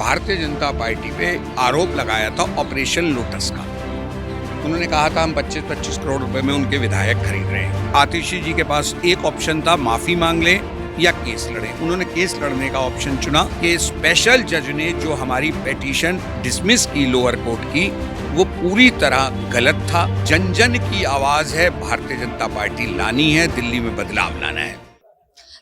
Bharatiya Janata party पे आरोप लगाया था ऑपरेशन लोटस का। उन्होंने कहा था हम 25-25 करोड़ रुपए में उनके विधायक खरीद रहे हैं। आतिशी जी के पास एक ऑप्शन था, माफी मांग लें या केस लड़ें। उन्होंने केस लड़ने का ऑप्शन चुना कि स्पेशल जज ने जो हमारी पिटीशन डिसमिस की लोअर कोर्ट की, वो पूरी तरह गलत था। जन जन की आवाज है, भारतीय जनता पार्टी लानी है, दिल्ली में बदलाव लाना है।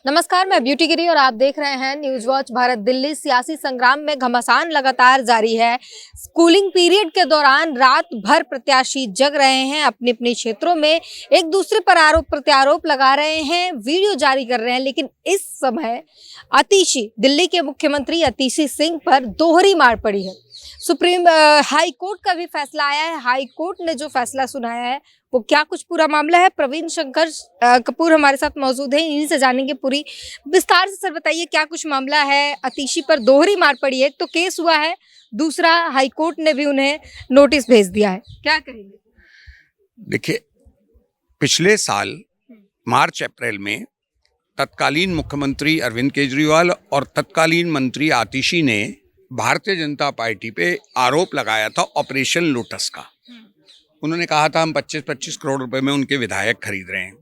नमस्कार, मैं ब्यूटी गिरी और आप देख रहे हैं न्यूज वॉच भारत। दिल्ली सियासी संग्राम में घमासान लगातार जारी है। स्कूलिंग पीरियड के दौरान रात भर प्रत्याशी जग रहे हैं, अपने अपने क्षेत्रों में एक दूसरे पर आरोप प्रत्यारोप लगा रहे हैं, वीडियो जारी कर रहे हैं। लेकिन इस समय दिल्ली के मुख्यमंत्री आतिशी सिंह पर दोहरी मार पड़ी है। सुप्रीम हाई कोर्ट का भी फैसला आया है। हाई कोर्ट ने जो फैसला सुनाया है वो क्या कुछ पूरा मामला है। प्रवीण शंकर कपूर हमारे साथ मौजूद है, इन्हीं से जानेंगे पूरी विस्तार से। सर बताइए क्या कुछ मामला है। आतिशी पर दोहरी मार पड़ी है, एक तो केस हुआ है, दूसरा हाई कोर्ट ने भी उन्हें नोटिस भेज दिया है, क्या कहेंगे? देखिए, पिछले साल मार्च अप्रैल में तत्कालीन मुख्यमंत्री अरविंद केजरीवाल और तत्कालीन मंत्री आतिशी ने भारतीय जनता पार्टी पे आरोप लगाया था ऑपरेशन लोटस का। उन्होंने कहा था हम 25-25 करोड़ रुपए में उनके विधायक खरीद रहे हैं।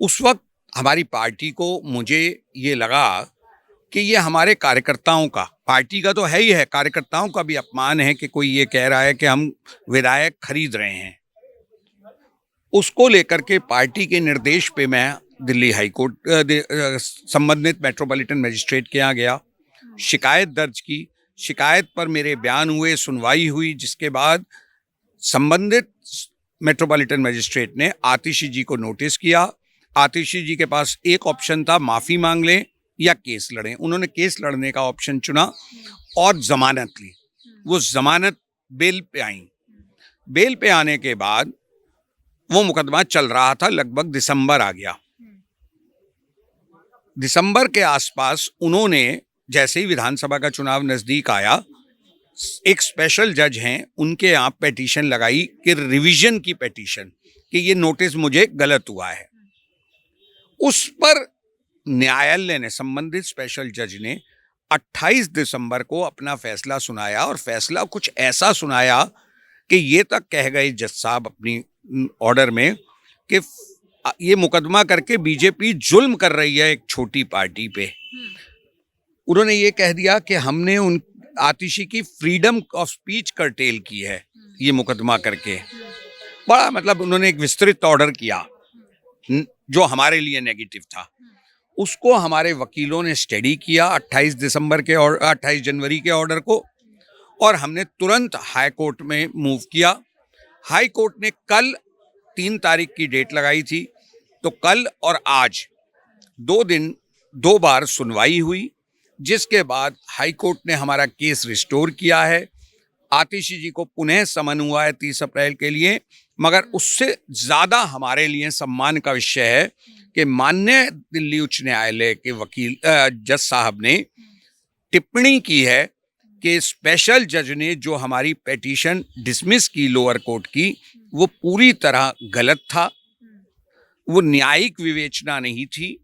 उस वक्त हमारी पार्टी को, मुझे ये लगा कि ये हमारे कार्यकर्ताओं का, पार्टी का तो है ही है, कार्यकर्ताओं का भी अपमान है कि कोई ये कह रहा है कि हम विधायक खरीद रहे हैं। उसको लेकर के पार्टी के निर्देश पे मैं दिल्ली हाई कोर्ट संबंधित मेट्रोपॉलिटन मजिस्ट्रेट के यहाँ गया, शिकायत दर्ज की। शिकायत पर मेरे बयान हुए, सुनवाई हुई, जिसके बाद संबंधित मेट्रोपॉलिटन मजिस्ट्रेट ने आतिशी जी को नोटिस किया। आतिशी जी के पास एक ऑप्शन था, माफी मांग लें या केस लड़ें। उन्होंने केस लड़ने का ऑप्शन चुना और जमानत ली। वो जमानत बेल पे आई। बेल पे आने के बाद वो मुकदमा चल रहा था, लगभग दिसंबर आ गया। दिसंबर के आसपास उन्होंने, जैसे ही विधानसभा का चुनाव नजदीक आया, एक स्पेशल जज हैं, उनके यहाँ पिटीशन लगाई कि रिवीजन की पिटीशन, कि ये नोटिस मुझे गलत हुआ है। उस पर न्यायालय ने, संबंधित स्पेशल जज ने 28 दिसंबर को अपना फैसला सुनाया। और फैसला कुछ ऐसा सुनाया कि ये तक कह गए जज साहब अपनी ऑर्डर में कि ये मुकदमा करके बीजेपी जुल्म कर रही है एक छोटी पार्टी पे। उन्होंने ये कह दिया कि हमने उन आतिशी की फ्रीडम ऑफ स्पीच कर्टेल की है ये मुकदमा करके। बड़ा मतलब उन्होंने एक विस्तृत ऑर्डर किया जो हमारे लिए नेगेटिव था। उसको हमारे वकीलों ने स्टडी किया 28 जनवरी के ऑर्डर को, और हमने तुरंत हाई कोर्ट में मूव किया। हाई कोर्ट ने कल 3 तारीख की डेट लगाई थी, तो कल और आज 2 दिन 2 बार सुनवाई हुई, जिसके बाद हाई कोर्ट ने हमारा केस रिस्टोर किया है। आतिशी जी को पुनः समन हुआ है 30 अप्रैल के लिए। मगर उससे ज़्यादा हमारे लिए सम्मान का विषय है कि माननीय दिल्ली उच्च न्यायालय के वकील जज साहब ने टिप्पणी की है कि स्पेशल जज ने जो हमारी पिटीशन डिसमिस की लोअर कोर्ट की, वो पूरी तरह गलत था। वो न्यायिक विवेचना नहीं थी,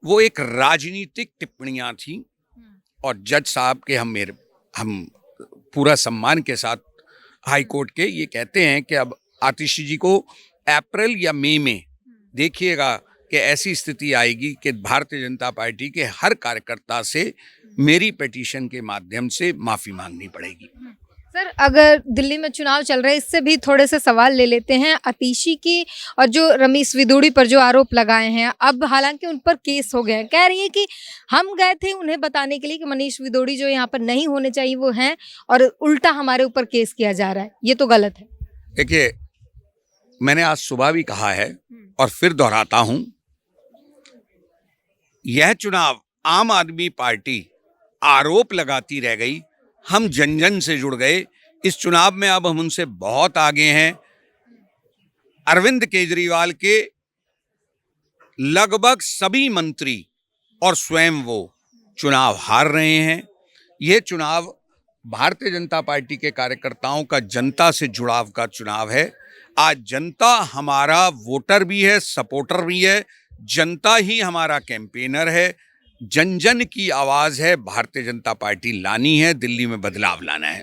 वो एक राजनीतिक टिप्पणियां थी। और जज साहब के हम पूरा सम्मान के साथ हाई कोर्ट के ये कहते हैं कि अब आतिशी जी को अप्रैल या मई में देखिएगा कि ऐसी स्थिति आएगी कि भारतीय जनता पार्टी के हर कार्यकर्ता से मेरी पिटीशन के माध्यम से माफी मांगनी पड़ेगी। सर, अगर दिल्ली में चुनाव चल रहे हैं, इससे भी थोड़े से सवाल ले लेते हैं। आतिशी की और जो रमेश विदुड़ी पर जो आरोप लगाए हैं, अब हालांकि उन पर केस हो गए हैं, कह रही है कि हम गए थे उन्हें बताने के लिए कि मनीष विदुड़ी जो यहाँ पर नहीं होने चाहिए वो हैं, और उल्टा हमारे ऊपर केस किया जा रहा है, ये तो गलत है। देखिए, मैंने आज सुबह भी कहा है और फिर दोहराता हूं, यह चुनाव आम आदमी पार्टी आरोप लगाती रह गई, हम जन जन से जुड़ गए। इस चुनाव में अब हम उनसे बहुत आगे हैं। अरविंद केजरीवाल के लगभग सभी मंत्री और स्वयं वो चुनाव हार रहे हैं। ये चुनाव भारतीय जनता पार्टी के कार्यकर्ताओं का जनता से जुड़ाव का चुनाव है। आज जनता हमारा वोटर भी है, सपोर्टर भी है। जनता ही हमारा कैंपेनर है। जन जन की आवाज है, भारतीय जनता पार्टी लानी है, दिल्ली में बदलाव लाना है।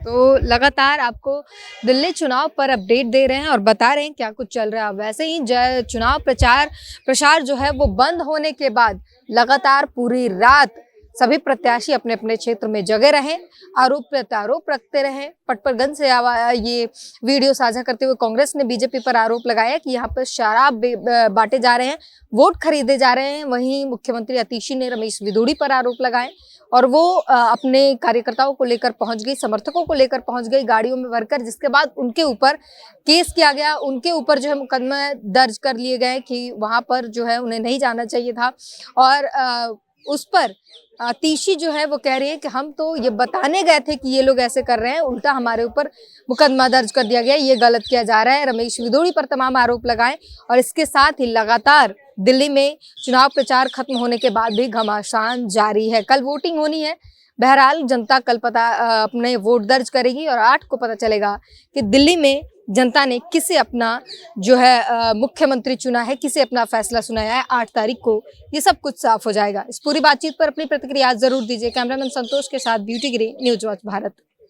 तो लगातार आपको दिल्ली चुनाव पर अपडेट दे रहे हैं और बता रहे हैं क्या कुछ चल रहा है। वैसे ही चुनाव प्रचार जो है वो बंद होने के बाद लगातार पूरी रात सभी प्रत्याशी अपने अपने क्षेत्र में जगे रहे, आरोप प्रत्यारोप रखते रहे। पटपरगंज से ये वीडियो साझा करते हुए कांग्रेस ने बीजेपी पर आरोप लगाया कि यहाँ पर शराब बांटे जा रहे हैं, वोट खरीदे जा रहे हैं। वहीं मुख्यमंत्री आतिशी ने रमेश विदुड़ी पर आरोप लगाए और वो अपने कार्यकर्ताओं को लेकर पहुंच गई, समर्थकों को लेकर पहुंच गई गाड़ियों में भरकर, जिसके बाद उनके ऊपर केस किया गया। उनके ऊपर जो है मुकदमा दर्ज कर लिए गए कि वहां पर जो है उन्हें नहीं जाना चाहिए था। और उस पर आतिशी जो है वो कह रही है कि हम तो ये बताने गए थे कि ये लोग ऐसे कर रहे हैं, उल्टा हमारे ऊपर मुकदमा दर्ज कर दिया गया, ये गलत किया जा रहा है। रमेश विदुड़ी पर तमाम आरोप लगाए और इसके साथ ही लगातार दिल्ली में चुनाव प्रचार खत्म होने के बाद भी घमासान जारी है। कल वोटिंग होनी है, बहरहाल जनता कल अपने वोट दर्ज करेगी और 8 को पता चलेगा कि दिल्ली में जनता ने किसे अपना जो है मुख्यमंत्री चुना है, किसे अपना फैसला सुनाया है। 8 तारीख को ये सब कुछ साफ हो जाएगा। इस पूरी बातचीत पर अपनी प्रतिक्रिया जरूर दीजिए। कैमरामैन संतोष के साथ ब्यूटी गिरी, न्यूज वॉच भारत।